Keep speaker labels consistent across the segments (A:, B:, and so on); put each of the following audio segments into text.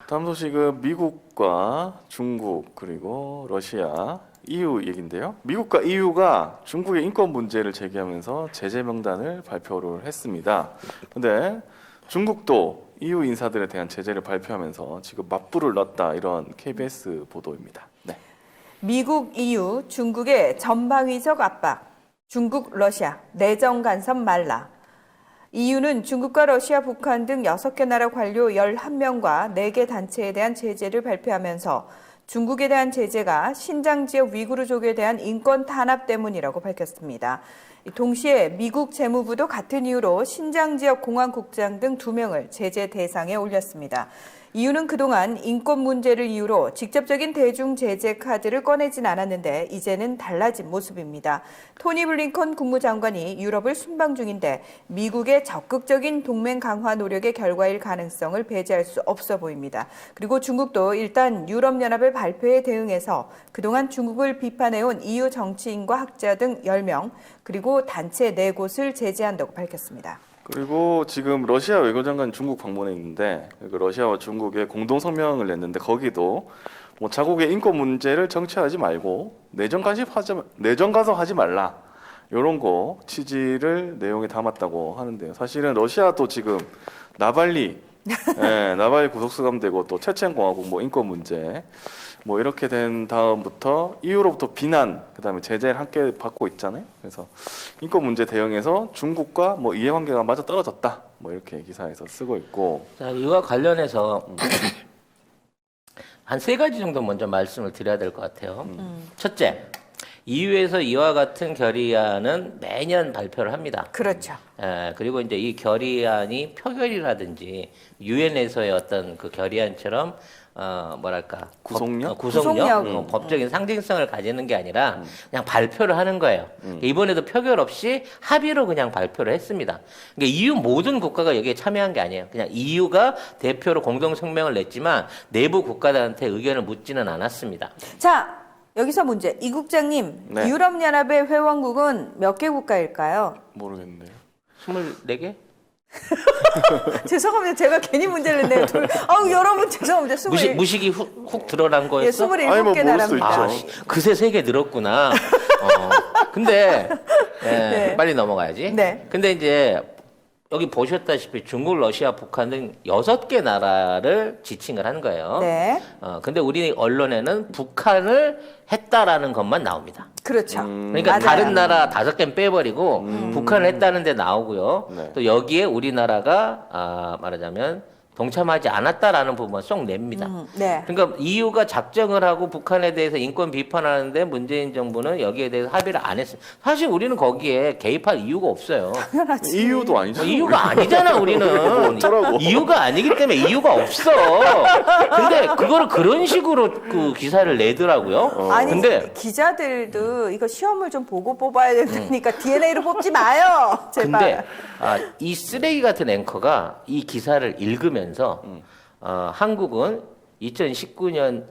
A: 다음 소식은 미국과 중국 그리고 러시아, EU 얘긴데요. 미국과 EU가 중국의 인권 문제를 제기하면서 제재 명단을 발표를 했습니다. 근데 중국도 EU 인사들에 대한 제재를 발표하면서 지금 맞불을 놨다, 이런 KBS 보도입니다. 네.
B: 미국, EU, 중국의 전방위적 압박, 중국, 러시아, 내정 간섭 말라. EU는 중국과 러시아, 북한 등 6개 나라 관료 11명과 4개 단체에 대한 제재를 발표하면서 중국에 대한 제재가 신장 지역 위구르족에 대한 인권 탄압 때문이라고 밝혔습니다. 동시에 미국 재무부도 같은 이유로 신장 지역 공안국장 등 2명을 제재 대상에 올렸습니다. EU는 그동안 인권 문제를 이유로 직접적인 대중 제재 카드를 꺼내진 않았는데 이제는 달라진 모습입니다. 토니 블링컨 국무장관이 유럽을 순방 중인데 미국의 적극적인 동맹 강화 노력의 결과일 가능성을 배제할 수 없어 보입니다. 그리고 중국도 일단 유럽연합의 발표에 대응해서 그동안 중국을 비판해온 EU 정치인과 학자 등 10명 그리고 단체 4곳을 제재한다고 밝혔습니다.
A: 그리고 지금 러시아 외교장관 중국 방문해 있는데, 그 러시아와 중국의 공동 성명을 냈는데 거기도 뭐 자국의 인권 문제를 정치하지 말고 내정 간섭하지 말라, 이런 거 취지를 내용에 담았다고 하는데요. 사실은 러시아도 지금 나발리 나발리 구속수감되고 또 체첸 공화국 뭐 인권 문제 뭐 이렇게 된 다음부터 EU로부터 비난, 그다음에 제재를 함께 받고 있잖아요. 그래서 인권 문제 대응에서 중국과 뭐 이해관계가 마저 떨어졌다, 뭐 이렇게 기사에서 쓰고 있고.
C: 자, 이와 관련해서 한 3가지 정도 먼저 말씀을 드려야 될 것 같아요. 첫째, EU에서 이와 같은 결의안은 매년 발표를 합니다.
B: 그렇죠.
C: 그리고 이제 이 결의안이 표결이라든지 유엔에서의 어떤 그 결의안처럼 뭐랄까
A: 구속력?
B: 구속력.
C: 법적인 상징성을 가지는 게 아니라 그냥 발표를 하는 거예요. 이번에도 표결 없이 합의로 그냥 발표를 했습니다. 그러니까 EU 모든 국가가 여기에 참여한 게 아니에요. 그냥 EU가 대표로 공동 성명을 냈지만 내부 국가들한테 의견을 묻지는 않았습니다.
B: 자, 여기서 문제. 이 국장님,
A: 네.
B: 유럽연합의 회원국은 몇 개 국가일까요?
A: 모르겠네요.
C: 24개?
B: 죄송합니다. 제가 괜히 문제를 냈네요. 여러분 죄송합니다.
C: 무식이 훅 드러난
B: 예,
C: 거였어?
B: 27개
A: 아니, 뭐 모를 수도
B: 나라입니다.
A: 있죠.
C: 그새 3개 늘었구나. 근데
B: 네.
C: 빨리 넘어가야지.
B: 네.
C: 근데 이제 여기 보셨다시피 중국, 러시아, 북한 등 6개 나라를 지칭을 한 거예요.
B: 네.
C: 근데 우리 언론에는 북한을 했다라는 것만 나옵니다.
B: 그렇죠.
C: 그러니까
B: 맞아요.
C: 다른 나라 5개는 빼버리고 북한을 했다는 데 나오고요.
A: 네.
C: 또 여기에 우리나라가 말하자면 동참하지 않았다라는 부분만 쏙 냅니다.
B: 네.
C: 그러니까 EU가 작정을 하고 북한에 대해서 인권 비판하는데 문재인 정부는 여기에 대해서 합의를 안 했어요. 사실 우리는 거기에 개입할 이유가 없어요.
A: EU도 아니죠.
C: 이유가 아니잖아, 우리는.
A: 어쩌라고.
C: 이유가 아니기 때문에 이유가 없어. 근데 그거를 그런 식으로 그 기사를 내더라고요.
B: 아니,
C: 근데
B: 기자들도 이거 시험을 좀 보고 뽑아야 된다니까 DNA로 뽑지 마요. 제발.
C: 근데 이 쓰레기 같은 앵커가 이 기사를 읽으면서 한국은 2019년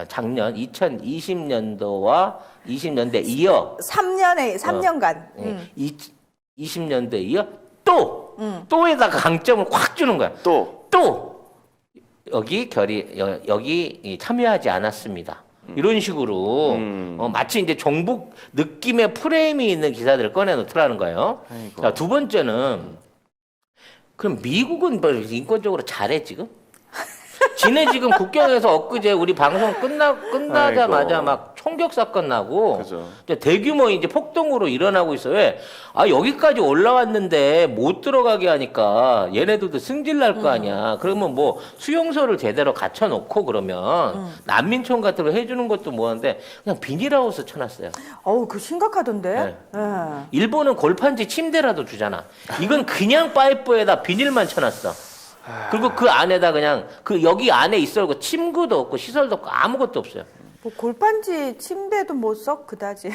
C: 작년 2020년도와 20년대 이어
B: 3년간.
C: 20년대 이어 또에다가 강점을 확 주는 거야. 또 여기 여기 참여하지 않았습니다. 이런 식으로 마치 이제 종북 느낌의 프레임이 있는 기사들을 꺼내놓더라는 거예요.
A: 아이고.
C: 자, 두 번째는 그럼 미국은 뭐 인권적으로 잘해 지금? 지네 지금 국경에서 엊그제 우리 방송 끝나자마자
A: 아이고.
C: 막 총격 사건 나고
A: 그죠.
C: 이제 대규모 이제 폭동으로 일어나고 있어. 왜? 여기까지 올라왔는데 못 들어가게 하니까 얘네들도 승질 날 거 아니야. 그러면 뭐 수용소를 제대로 갖춰놓고 그러면 난민촌 같은 거 해주는 것도 뭐한데 그냥 비닐하우스 쳐놨어요.
B: 그거 심각하던데.
C: 네.
B: 네.
C: 일본은 골판지 침대라도 주잖아. 이건 그냥 파이프에다 비닐만 쳐놨어. 그리고 그 안에다 그냥 여기 안에 있어고 침구도 없고 시설도 없고 아무것도 없어요.
B: 뭐 골판지 침대도 뭐 썩 그다지.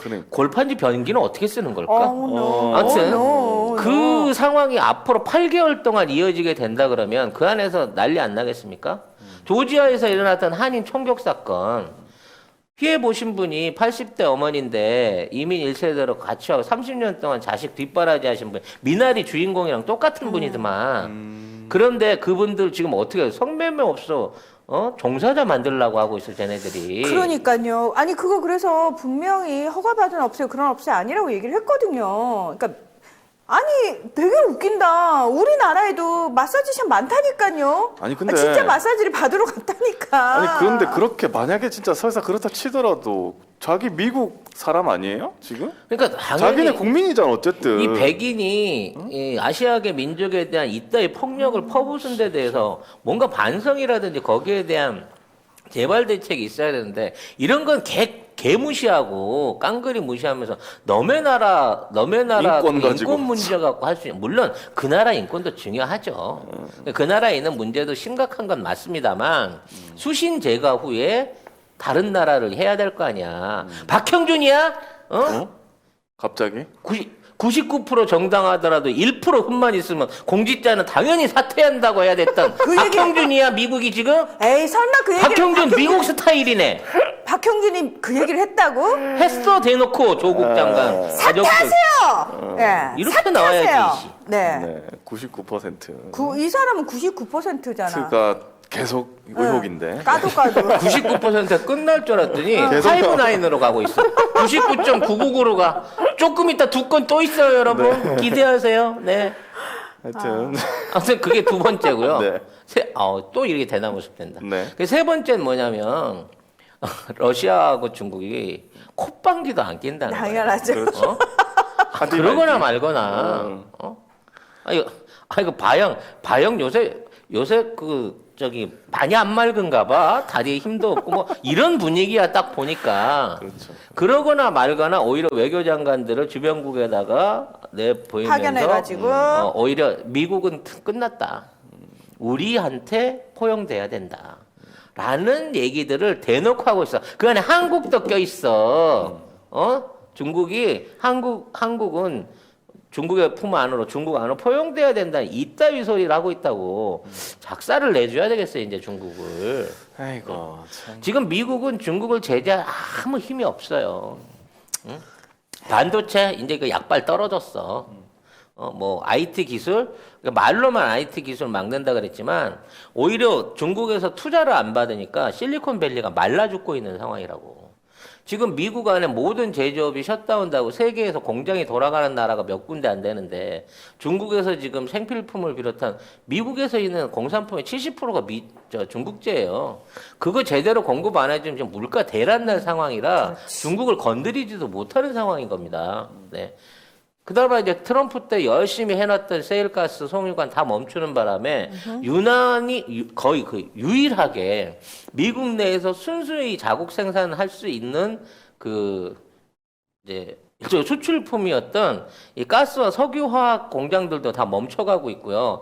A: 그러니까.
C: 골판지 변기는 어떻게 쓰는 걸까?
B: no.
C: 아무튼
B: no.
C: 그 상황이 앞으로 8개월 동안 이어지게 된다 그러면 그 안에서 난리 안 나겠습니까? 조지아에서 일어났던 한인 총격 사건 피해 보신 분이 80대 어머니인데 이민 1세대로 같이 하고 30년 동안 자식 뒷바라지 하신 분, 미나리 주인공이랑 똑같은 분이더만. 그런데 그분들 지금 어떻게 해요? 성매매 없어. 종사자 만들려고 하고 있어, 쟤네들이.
B: 그러니까요. 아니 그거 그래서 분명히 허가받은 업체 그런 업체 아니라고 얘기를 했거든요. 그러니까 아니 되게 웃긴다. 우리나라에도 마사지샵 많다니까요.
A: 아니, 근데-
B: 진짜 마사지를 받으러 갔다니까.
A: 아니 그런데 그렇게 만약에 진짜 설사 그렇다 치더라도 자기 미국 사람 아니에요 지금?
C: 그러니까 당연히
A: 자기네 국민이잖아 어쨌든.
C: 이 백인이 이 아시아계 민족에 대한 이따위 폭력을 퍼부순 데 대해서 뭔가 반성이라든지 거기에 대한 재발 대책이 있어야 되는데 이런 건 개 무시하고 깡그리 무시하면서 너네 나라
A: 인권
C: 그
A: 가지고.
C: 인권 문제 갖고 할 수 있는 물론 그 나라 인권도 중요하죠. 그 나라에 있는 문제도 심각한 건 맞습니다만 수신 제거 후에 다른 나라를 해야 될 거 아니야. 박형준이야?
A: 갑자기?
C: 99% 정당하더라도 1% 흠만 있으면 공직자는 당연히 사퇴한다고 해야 됐던
B: 그 얘기-
C: 박형준이야 미국이 지금?
B: 에이 설마 그 얘기를
C: 박형준 미국 스타일이네.
B: 박형준이 그 얘기를 했다고?
C: 했어 대놓고 조국 장관.
B: 사퇴하세요. 예.
C: 이렇게
B: 사퇴하세요.
C: 나와야지.
B: 네.
A: 네, 99%.
B: 이 사람은 99%잖아.
A: 가 계속 의혹인데.
B: 까도.
C: 99% 끝날 줄 알았더니
A: 계속
C: 5-9으로 가고 있어. 99.999로 가. 조금 이따 두 건 또 있어요 여러분. 기대하세요. 네.
A: 하여튼
C: 아무튼 그게 두 번째고요.
A: 네.
C: 또 이렇게 대나무 숲 된다.
A: 네.
C: 그 세 번째는 뭐냐면 러시아하고 중국이 콧방귀도 안 낀다는 거예요.
B: 당연하죠.
A: 그렇죠. 하지
C: 그러거나
A: 말지.
C: 말거나. 아이고 바영 요새 많이 안 맑은가 봐. 다리에 힘도 없고 뭐 이런 분위기야 딱 보니까.
A: 그렇죠.
C: 그러거나 말거나 오히려 외교장관들을 주변국에다가 내보이면서
B: 파견해가지고.
C: 오히려 미국은 끝났다. 우리한테 포용돼야 된다. 라는 얘기들을 대놓고 하고 있어. 그 안에 한국도 껴있어. 한국은 중국의 품 안으로 중국 안으로 포용돼야 된다. 이따위 소리를 하고 있다고. 작사를 내줘야 되겠어요, 이제 중국을.
A: 아이고 참.
C: 지금 미국은 중국을 제재할 아무 힘이 없어요. 응? 반도체 이제 그 약발 떨어졌어. 뭐 IT 기술 그러니까 말로만 IT 기술 막는다 그랬지만 오히려 중국에서 투자를 안 받으니까 실리콘밸리가 말라 죽고 있는 상황이라고. 지금 미국 안에 모든 제조업이 셧다운되고 세계에서 공장이 돌아가는 나라가 몇 군데 안 되는데 중국에서 지금 생필품을 비롯한 미국에서 있는 공산품의 70%가 중국제예요. 그거 제대로 공급 안 해주면 지금 물가 대란 날 상황이라 중국을 건드리지도 못하는 상황인 겁니다. 네. 그다음에 이제 트럼프 때 열심히 해놨던 세일가스, 송유관 다 멈추는 바람에 유난히 거의 유일하게 미국 내에서 순수히 자국 생산할 수 있는 이제 수출품이었던 이 가스와 석유화학 공장들도 다 멈춰가고 있고요.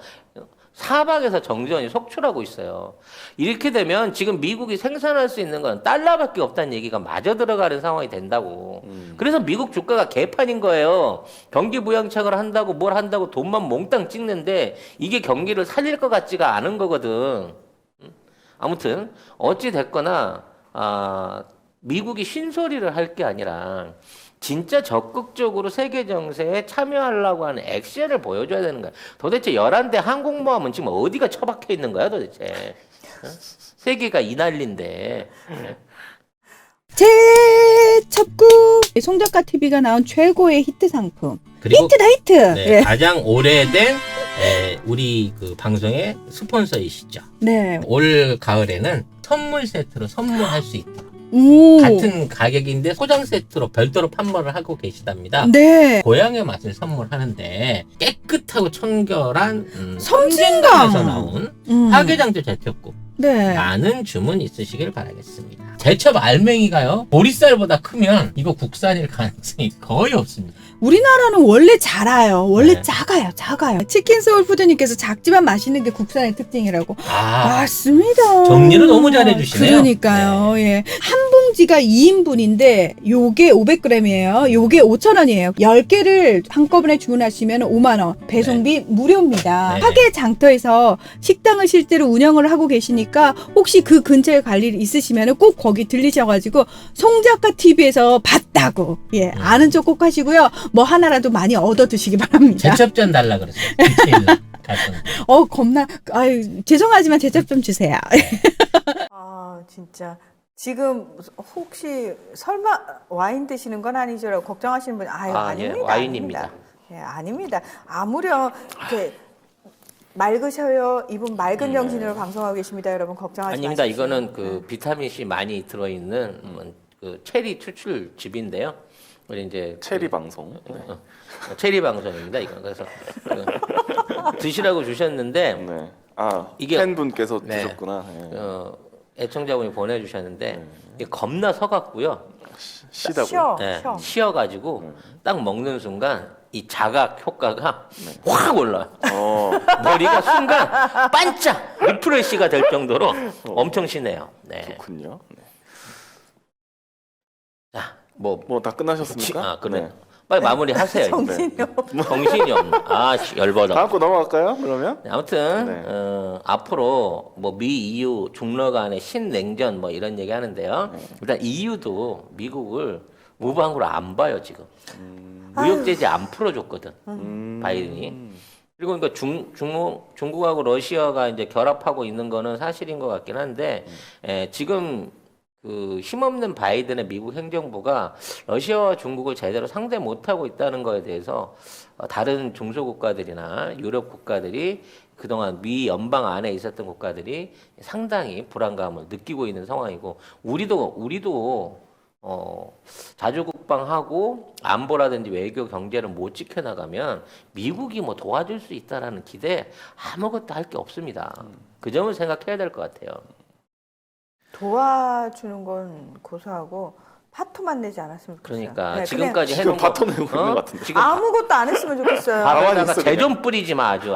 C: 사방에서 정전이 속출하고 있어요. 이렇게 되면 지금 미국이 생산할 수 있는 건 달러밖에 없다는 얘기가 마저 들어가는 상황이 된다고. 그래서 미국 주가가 개판인 거예요. 경기 부양책을 한다고 뭘 한다고 돈만 몽땅 찍는데 이게 경기를 살릴 것 같지가 않은 거거든. 아무튼 어찌 됐거나 미국이 쉰소리를 할 게 아니라 진짜 적극적으로 세계 정세에 참여하려고 하는 액션을 보여줘야 되는 거야. 도대체 11대 항공모함은 지금 어디가 처박혀 있는 거야 도대체. 세계가 이 난리인데.
B: 재첩구 송작가 TV가 나온 최고의 히트 상품.
C: 그리고
B: 히트다 히트.
C: 네,
B: 네.
C: 가장 오래된 우리 그 방송의 스폰서이시죠.
B: 네.
C: 올 가을에는 선물 세트로 선물할 수 있다.
B: 오.
C: 같은 가격인데 소장 세트로 별도로 판매를 하고 계시답니다.
B: 네.
C: 고향의 맛을 선물하는데 깨끗하고 청결한
B: 섬진강.
C: 섬진강에서 나온 화개장터 제첩국
B: 네.
C: 많은 주문 있으시길 바라겠습니다. 제첩 알맹이가요 보리쌀보다 크면 이거 국산일 가능성이 거의 없습니다.
B: 우리나라는 원래 작아요. 원래
C: 네.
B: 작아요. 치킨 소울푸드님께서 작지만 맛있는 게 국산의 특징이라고. 맞습니다.
C: 정리를 너무 잘해주시네요.
B: 그러니까요. 예. 한 봉지가 2인분인데 요게 500g이에요. 요게 5,000원이에요. 10개를 한꺼번에 주문하시면 5만 원. 배송비 무료입니다.
C: 네.
B: 화계 장터에서 식당을 실제로 운영을 하고 계시니까 혹시 그 근처에 갈 일 있으시면 꼭 거기 들리셔가지고 송작가 TV에서 봤다고 아는 척 꼭 하시고요. 뭐 하나라도 많이 얻어 드시기 바랍니다.
C: 제첩전 달라 그랬어요. 디테일로.
D: 겁나. 아유, 죄송하지만 대접 좀 주세요.
B: 아, 진짜. 지금 혹시 설마 와인 드시는 건 아니죠라고 걱정하시는 분, 아유,
C: 예,
B: 아닙니다.
C: 와인입니다.
B: 아닙니다. 예, 아닙니다. 아무렴 이렇게 맑으셔요. 이분 맑은 정신으로 방송하고 계십니다. 여러분 걱정하지
C: 아닙니다.
B: 마십시오.
C: 이거는 그 비타민 C 많이 들어있는 그 체리 추출즙인데요. 우리 이제
A: 체리 방송. 네.
C: 체리 방송입니다. 이건 그래서 드시라고 주셨는데
A: 네. 아,
C: 이게-
A: 팬분께서
C: 네.
A: 주셨구나. 예.
C: 애청자분이 보내주셨는데 이게 겁나 서갖고요.
A: 시다고.
B: 쉬어,
C: 네,
B: 쉬어.
C: 쉬어가지고 딱 먹는 순간 이 자각 효과가 확 올라요.
A: 어.
C: 머리가 순간 반짝 리프레시가 될 정도로 엄청 시네요. 네.
A: 그렇군요. 네.
C: 자, 뭐
A: 뭐 다 끝나셨습니까?
C: 그래.
A: 네.
C: 빨리 마무리하세요.
B: 정신이 없.
C: 정신이 없네. 아, 열받아.
A: 다음 거 넘어갈까요? 그러면?
C: 네, 아무튼
A: 네.
C: 앞으로 뭐 미 EU 중러 간의 신냉전 뭐 이런 얘기 하는데요. 일단 EU도 미국을 무방으로 안 봐요 지금. 무역 제재 안 풀어줬거든 바이든이. 그리고 그러니까 중국하고 러시아가 이제 결합하고 있는 거는 사실인 것 같긴 한데 지금 그 힘없는 바이든의 미국 행정부가 러시아와 중국을 제대로 상대 못하고 있다는 거에 대해서 다른 중소국가들이나 유럽 국가들이 그동안 미 연방 안에 있었던 국가들이 상당히 불안감을 느끼고 있는 상황이고 우리도 자주국방하고 안보라든지 외교 경제를 못 지켜나가면 미국이 뭐 도와줄 수 있다라는 기대 아무것도 할 게 없습니다. 그 점을 생각해야 될 것 같아요.
B: 도와주는 건 고소하고 파토만 내지 않았으면 좋겠어요.
C: 그러니까
B: 네,
C: 지금까지
A: 지금
C: 해놓은
A: 파토 내고 있는 것 같은데.
C: 지금
B: 아무것도 안 했으면 좋겠어요.
A: 가만히
C: 밥에다가
A: 있어,
C: 재 좀 뿌리지 마 아주.